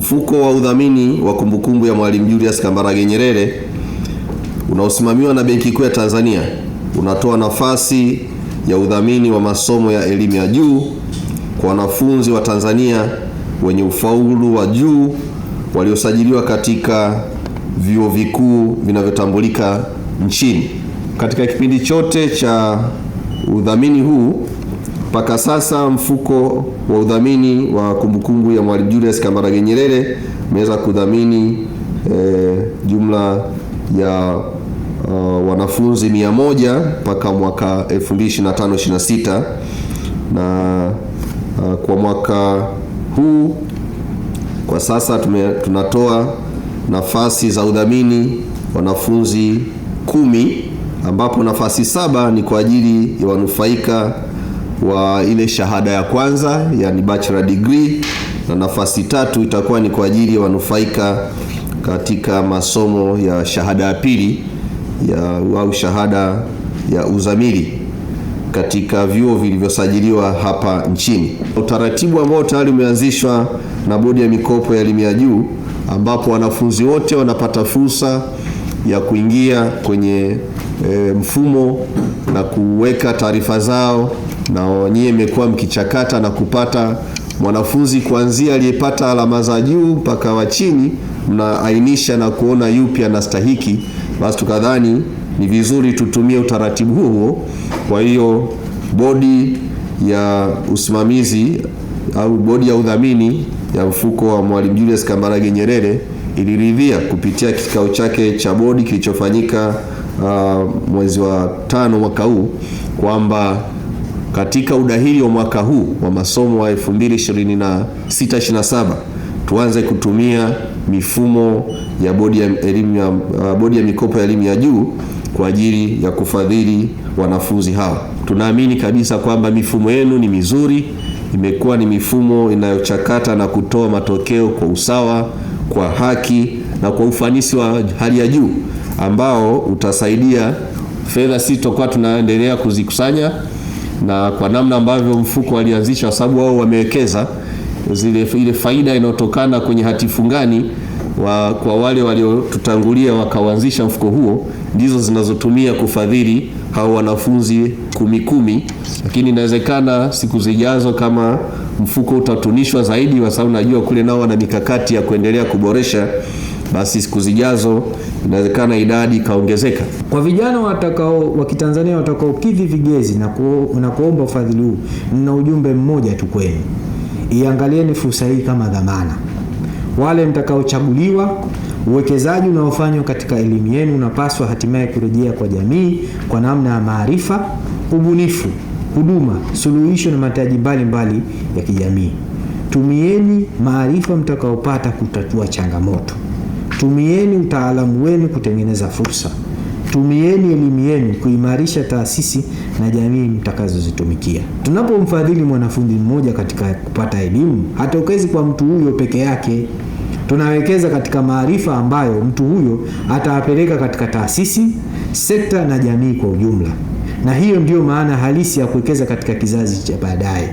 Mfuko wa udhamini wa kumbukumbu ya Mwalimu Julius Kambarage Nyerere unaosimamiwa na Benki Kuu ya Tanzania unatoa nafasi ya udhamini wa masomo ya elimu ya juu kwa wanafunzi wa Tanzania wenye ufaulu wa juu waliosajiliwa katika vyuo vikuu vinavyotambulika nchini. Katika kipindi chote cha udhamini huu mpaka sasa, mfuko wa udhamini wa kumbukumbu ya Mwalimu Julius Kambarage Nyerere umeweza kudhamini jumla ya wanafunzi 100 mpaka mwaka 2025-26, na kwa mwaka huu kwa sasa tunatoa nafasi za udhamini wanafunzi 10, ambapo nafasi 7 ni kwa ajili ya wanufaika wa ile shahada ya kwanza, yani bachelor degree, na nafasi 3 itakuwa ni kwa ajili ya wanufaika katika masomo ya shahada ya pili au shahada ya uzamili katika vyuo vilivyosajiliwa hapa nchini. Utaratibu ambao tayari umeanzishwa na Bodi ya Mikopo ya Elimu ya Juu, ambapo wanafunzi wote wanapata fursa ya kuingia kwenye mfumo na kuweka taarifa zao, na wenyewe imekuwa mkichakata na kupata mwanafunzi kuanzia aliyepata alama za juu mpaka wa chini, mnaainisha na kuona yupi anastahiki. Basi tukadhani ni vizuri tutumie utaratibu huo. Kwa hiyo bodi ya usimamizi au bodi ya udhamini ya mfuko wa Mwalimu Julius Kambarage Nyerere iliridhia kupitia kikao chake cha bodi kilichofanyika mwezi wa 5 mwaka huu kwamba katika udahili wa mwaka huu wa masomo wa 2026-27 tuanze kutumia mifumo ya bodi ya mikopo ya elimu ya juu kwa ajili ya kufadhili wanafunzi hawa. Tunaamini kabisa kwamba mifumo yenu ni mizuri, imekuwa ni mifumo inayochakata na kutoa matokeo kwa usawa, kwa haki na kwa ufanisi wa hali ya juu, ambao utasaidia fedha sisi tutakuwa tunaendelea kuzikusanya, na kwa namna ambavyo mfuko walianzisha, sababu wao wamewekeza ile faida inayotokana kwenye hati fungani kwa wale waliotutangulia wakaanzisha mfuko huo, ndizo zinazotumia kufadhili hao wanafunzi 10. Lakini inawezekana siku zijazo kama mfuko utatunishwa zaidi, kwa sababu najua kule nao wana mikakati ya kuendelea kuboresha, basi siku zijazo inawezekana idadi kaongezeka. Kwa vijana wa Kitanzania watakaokidhi vigezi na kuomba ufadhili huu, nina ujumbe mmoja tu kwenu: iangalieni fursa hii kama dhamana. Wale mtakaochaguliwa, uwekezaji unaofanywa katika elimu yenu unapaswa hatimaye kurejea kwa jamii kwa namna ya maarifa, ubunifu, huduma, suluhisho na mahitaji mbalimbali ya kijamii. Tumieni maarifa mtakaopata kutatua changamoto. Tumieni utaalamu wenu kutengeneza fursa. Tumieni elimu yenu kuimarisha taasisi na jamii mtakazozitumikia. Tunapomfadhili mwanafunzi mmoja katika kupata elimu, hatokezi kwa mtu huyo peke yake. Tunawekeza katika maarifa ambayo mtu huyo atawapeleka katika taasisi, sekta na jamii kwa ujumla. Na hiyo ndiyo maana halisi ya kuwekeza katika kizazi cha baadaye.